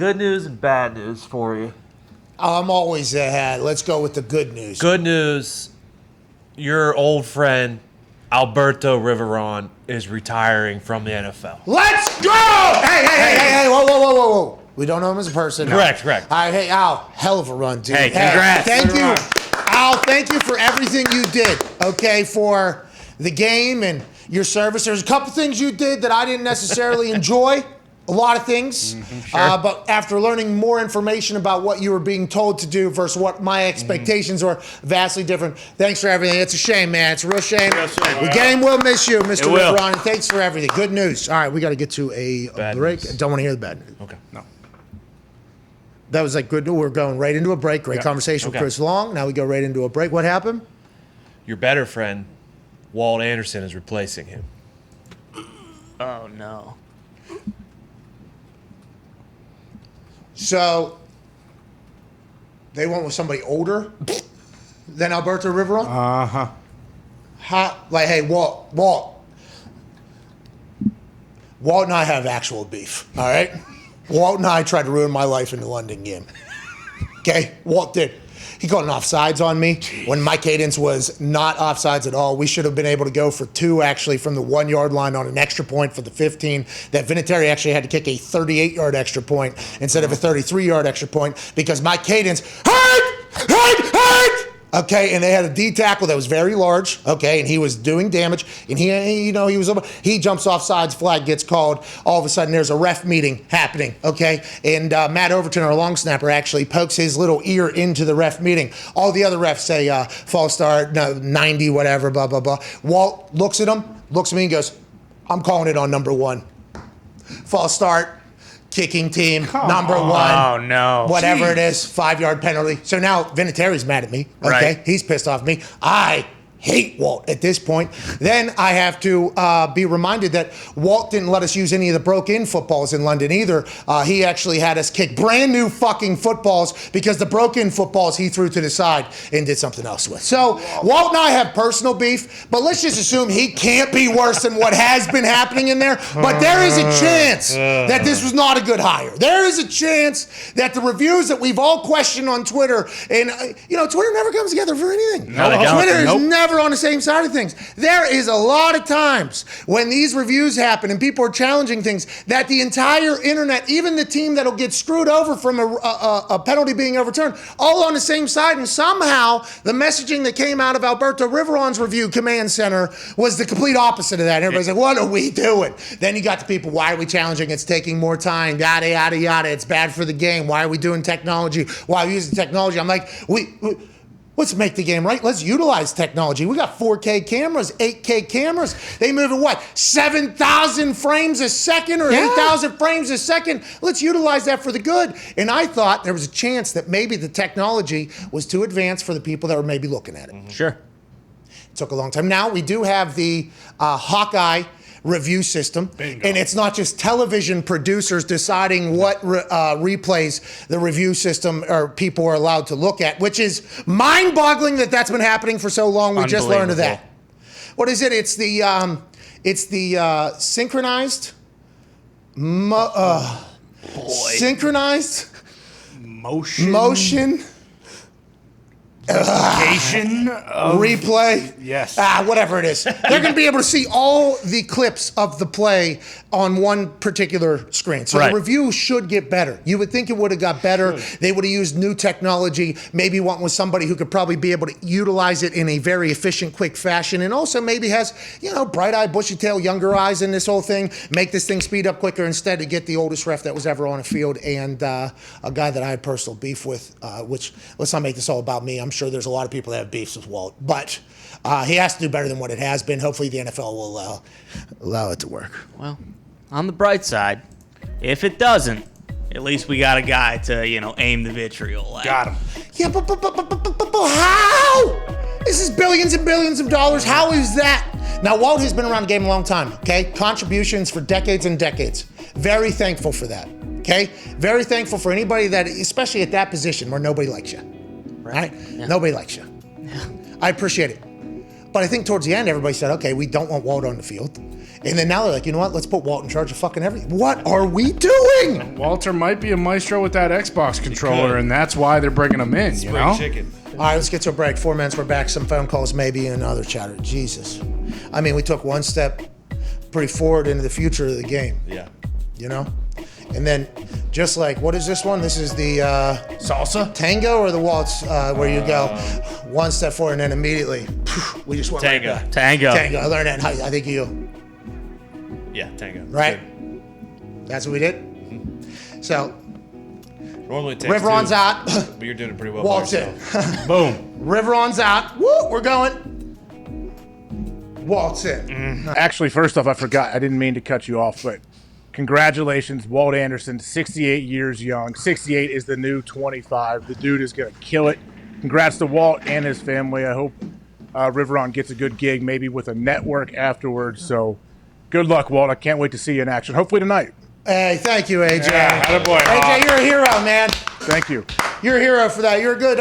good news and bad news for you. I'm always ahead. Let's go with the good news. Good news. Your old friend, Alberto Riveron, is retiring from the NFL. Let's go! Hey, whoa. We don't know him as a person. Correct. All right, hey, Al, hell of a run, dude. Hey, congrats. Thank you. Al, thank you for everything you did, okay, for the game and your service. There's a couple things you did that I didn't necessarily enjoy. A lot of things, sure. But after learning more information about what you were being told to do versus what my expectations were, vastly different. Thanks for everything. It's a shame, man. It's a real shame. The game will miss you, Mr. Riveron, and thanks for everything. Good news. All right, we got to get to a break. News. Don't want to hear the bad news. Okay. No. That was like good news. We're going right into a break. Great conversation with Chris Long. Now we go right into a break. What happened? Your better friend, Walt Anderson, is replacing him. Oh, no. So they went with somebody older than Alberto Riveron? Like, hey, Walt and I have actual beef, all right? Walt and I tried to ruin my life in the London game. Okay? Walt did. He called an offsides on me when my cadence was not offsides at all. We should have been able to go for 2, actually, from the 1-yard line on an extra point for the 15. That Vinatieri actually had to kick a 38-yard extra point instead of a 33-yard extra point because my cadence, okay, and they had a D tackle that was very large, okay, and he was doing damage, and he jumps off sides, flag gets called. All of a sudden, there's a ref meeting happening, okay, and Matt Overton, our long snapper, actually pokes his little ear into the ref meeting. All the other refs say false start, no, 90, whatever, blah blah blah. Walt looks at me, and goes, "I'm calling it on number 1. False start." Kicking team, number 1. Oh, no. Whatever it is, 5-yard penalty. So now Vinatieri's mad at me. Okay. Right. He's pissed off at me. I hate Walt at this point. Then I have to be reminded that Walt didn't let us use any of the broke-in footballs in London either. He actually had us kick brand new fucking footballs because the broken footballs he threw to the side and did something else with. So Walt and I have personal beef, but let's just assume he can't be worse than what has been happening in there. But there is a chance that this was not a good hire. There is a chance that the reviews that we've all questioned on Twitter, and Twitter never comes together for anything. No, they don't. Twitter is Nope. never on the same side of things. There is a lot of times when these reviews happen and people are challenging things that the entire internet, even the team that'll get screwed over from a penalty being overturned, all on the same side, and somehow the messaging that came out of Alberto Riveron's review command center was the complete opposite of that. And everybody's like, what are we doing? Then you got the people, why are we challenging? It's taking more time, yada, yada, yada. It's bad for the game. Why are we doing technology? Why are we using technology? I'm like, let's make the game right. Let's utilize technology. We got 4K cameras, 8K cameras. They move at 7,000 frames a second or 8,000 frames a second. Let's utilize that for the good. And I thought there was a chance that maybe the technology was too advanced for the people that were maybe looking at it. Mm-hmm. Sure. It took a long time. Now we do have the Hawkeye review system. Bingo. And it's not just television producers deciding what replays the review system or people are allowed to look at, which is mind-boggling that that's been happening for so long. We just learned of that. What is it? It's the synchronized synchronized motion replay. Yes. Whatever it is. They're going to be able to see all the clips of the play on one particular screen. So the review should get better. You would think it would have got better. They would have used new technology, maybe went with somebody who could probably be able to utilize it in a very efficient, quick fashion, and also maybe has, bright-eyed, bushy-tail, younger eyes in this whole thing, make this thing speed up quicker instead to get the oldest ref that was ever on a field and a guy that I had personal beef with, which, let's not make this all about me. I'm sure there's a lot of people that have beefs with Walt, but he has to do better than what it has been. Hopefully the NFL will allow it to work. Well, on the bright side, if it doesn't, at least we got a guy to, aim the vitriol at. Got him. Yeah, but how? This is billions and billions of dollars. How is that? Now, Walt has been around the game a long time, okay? Contributions for decades and decades. Very thankful for that, okay? Very thankful for anybody that, especially at that position where nobody likes you, right? Yeah. Nobody likes you. Yeah. I appreciate it. But I think towards the end, everybody said, okay, we don't want Walt on the field. And then now they're like, you know what? Let's put Walt in charge of fucking everything. What are we doing? thing. Walter might be a maestro with that Xbox controller, and that's why they're bringing him in, you know? Chicken. All right, let's get to a break. 4 minutes, we're back. Some phone calls maybe and other chatter. Jesus. I mean, we took one step pretty forward into the future of the game. Yeah. You know? And then just like, what is this one? This is the Salsa? tango or the waltz where you go one step forward and then immediately we just went Tango. right back. Tango. Tango. I learned that in I think you, Yeah, tango. right? That's what we did? So, Normally it takes Riveron's two, out. but you're doing it pretty well. Walt's by in. yourself. Boom. Riveron's out. Woo, we're going. Walt's in. Actually, first off, I forgot. I didn't mean to cut you off, but congratulations, Walt Anderson, 68 years young. 68 is the new 25. The dude is going to kill it. Congrats to Walt and his family. I hope Riveron gets a good gig, maybe with a network afterwards. So good luck, Walt. I can't wait to see you in action. Hopefully tonight. Hey, thank you, AJ. Yeah, attaboy, AJ, you're a hero, man. Thank you. You're a hero for that. You're a good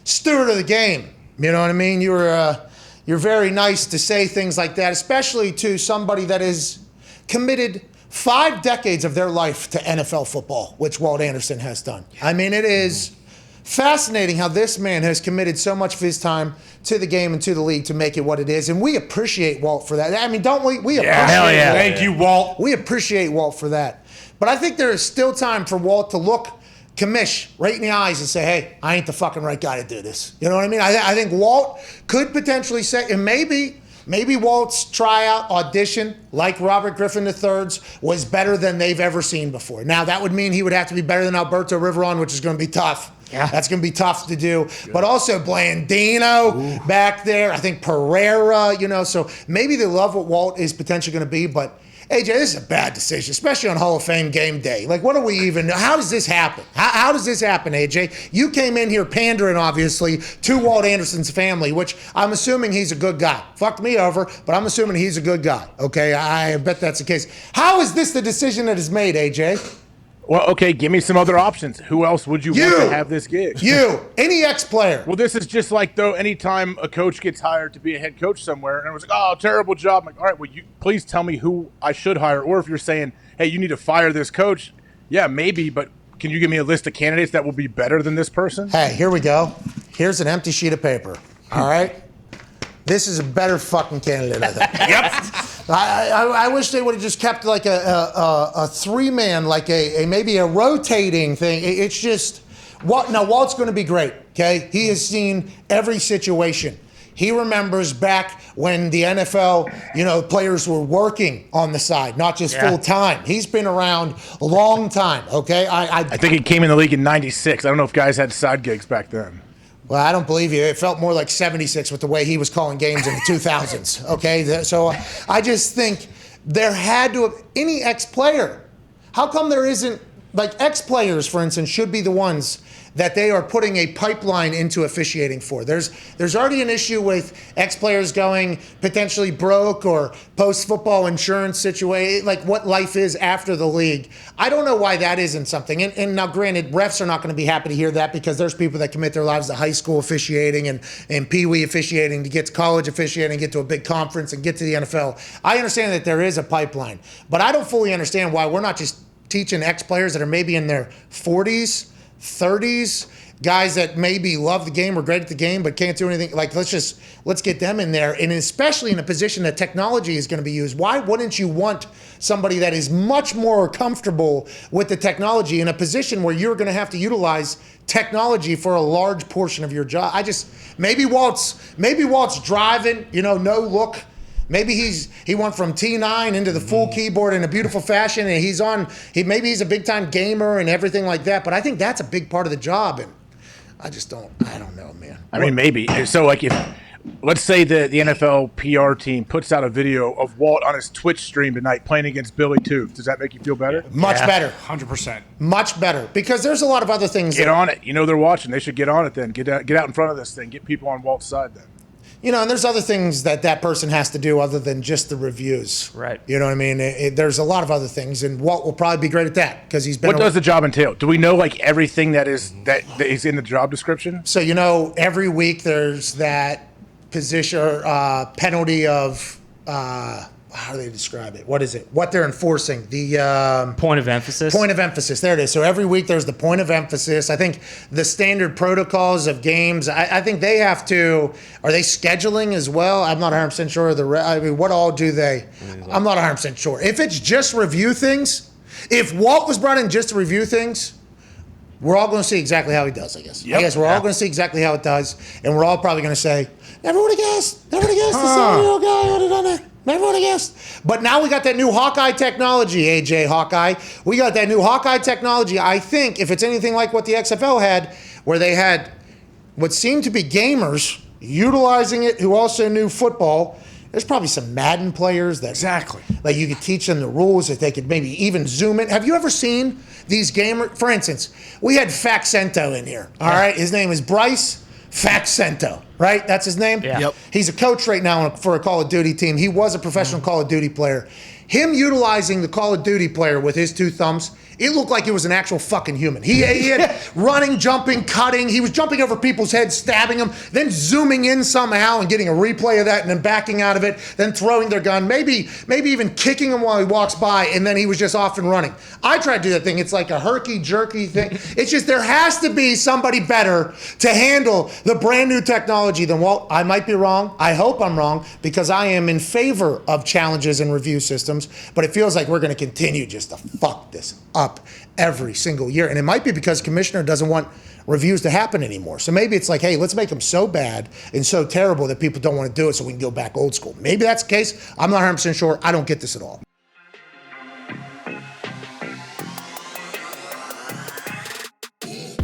steward of the game. You know what I mean? You're very nice to say things like that, especially to somebody that is committed 5 decades of their life to NFL football, which Walt Anderson has done. I mean, it is fascinating how this man has committed so much of his time to the game and to the league to make it what it is, and we appreciate Walt for that. I mean, don't we? We appreciate hell yeah. Thank you, Walt. We appreciate Walt for that. But I think there is still time for Walt to look Kamish right in the eyes and say, hey, I ain't the fucking right guy to do this. You know what I mean? I think Walt could potentially say, and maybe Walt's tryout audition, like Robert Griffin III's, was better than they've ever seen before. Now, that would mean he would have to be better than Alberto Riveron, which is going to be tough. Yeah. That's going to be tough to do. Good. But also Blandino back there. I think Pereira, so maybe they love what Walt is potentially going to be, but AJ, this is a bad decision, especially on Hall of Fame game day. Like, what do we even, how does this happen? How does this happen, AJ? You came in here pandering, obviously, to Walt Anderson's family, which I'm assuming he's a good guy. Fucked me over, but I'm assuming he's a good guy, okay? I bet that's the case. How is this the decision that is made, AJ? Well, okay, give me some other options. Who else would you want to have this gig? Any ex-player. Well, this is just like, though, anytime a coach gets hired to be a head coach somewhere, and everyone's like, oh, terrible job. I'm like, all right, well, you please tell me who I should hire. Or if you're saying, hey, you need to fire this coach, yeah, maybe, but can you give me a list of candidates that will be better than this person? Hey, here we go. Here's an empty sheet of paper, all right? This is a better fucking candidate, I think. Yep. I wish they would have just kept like a 3-man, like maybe a rotating thing. It's just, Walt's going to be great, okay? He has seen every situation. He remembers back when the NFL, players were working on the side, not just full time. He's been around a long time, okay? I think he came in the league in '96. I don't know if guys had side gigs back then. Well, I don't believe you. It felt more like 76 with the way he was calling games in the 2000s, okay? So I just think there had to have, any ex-player, how come there isn't, like ex-players, for instance, should be the ones that they are putting a pipeline into officiating for. There's already an issue with ex-players going potentially broke or post-football insurance situation, like what life is after the league. I don't know why that isn't something. And now, granted, refs are not going to be happy to hear that because there's people that commit their lives to high school officiating and Pee-wee officiating to get to college officiating, get to a big conference, and get to the NFL. I understand that there is a pipeline, but I don't fully understand why we're not just teaching ex-players that are maybe in their 40s, 30s, guys that maybe love the game or great at the game but can't do anything. Like, let's get them in there, and especially in a position that technology is going to be used. Why wouldn't you want somebody that is much more comfortable with the technology in a position where you're going to have to utilize technology for a large portion of your job? Maybe Walt's driving, no look. Maybe he went from T9 into the full keyboard in a beautiful fashion, and maybe he's a big time gamer and everything like that. But I think that's a big part of the job, and I don't know, man. I mean, maybe. So, like, let's say the NFL PR team puts out a video of Walt on his Twitch stream tonight playing against Billy Tubes. Does that make you feel better? Much better. 100%. Much better. Because there's a lot of other things. Get on it. They're watching. They should get on it then. Get out in front of this thing. Get people on Walt's side then. And there's other things that person has to do other than just the reviews. Right. You know what I mean? There's a lot of other things, and Walt will probably be great at that because he's been. What does the job entail? Do we know like everything that is in the job description? So every week there's that position or penalty of how do they describe it? What is it? What they're enforcing? The Point of emphasis. point of emphasis. There it is. So every week there's the point of emphasis. I think the standard protocols of games, I think they have to, are they scheduling as well? I'm not 100% sure. I mean, what all do they? I'm not 100% sure. If it's just review things, if Walt was brought in just to review things, we're all going to see exactly how he does, I guess. I guess we're all going to see exactly how it does, and we're all probably going to say, never would have guessed. Never would have guessed the 7-year-old guy would have done it. Never would have guessed. But now we got that new Hawkeye technology, AJ Hawkeye. We got that new Hawkeye technology. I think if it's anything like what the XFL had, where they had what seemed to be gamers utilizing it who also knew football, there's probably some Madden players that like you could teach them the rules, that they could maybe even zoom in. Have you ever seen these gamers? For instance, we had Faxento in here. All right, his name is Bryce Faxento, right? That's his name? Yeah. Yep. He's a coach right now for a Call of Duty team. He was a professional Call of Duty player. Him utilizing the Call of Duty player with his two thumbs, it looked like it was an actual fucking human. He had running, jumping, cutting. He was jumping over people's heads, stabbing them, then zooming in somehow and getting a replay of that and then backing out of it, then throwing their gun, maybe even kicking him while he walks by, and then he was just off and running. I tried to do that thing. It's like a herky-jerky thing. It's just there has to be somebody better to handle the brand new technology than Walt. I might be wrong. I hope I'm wrong, because I am in favor of challenges and review systems, but it feels like we're going to continue just to fuck this up every single year. And it might be because commissioner doesn't want reviews to happen anymore. So maybe it's like, hey, let's make them so bad and so terrible that people don't want to do it so we can go back old school. Maybe that's the case. I'm not 100% sure. I don't get this at all.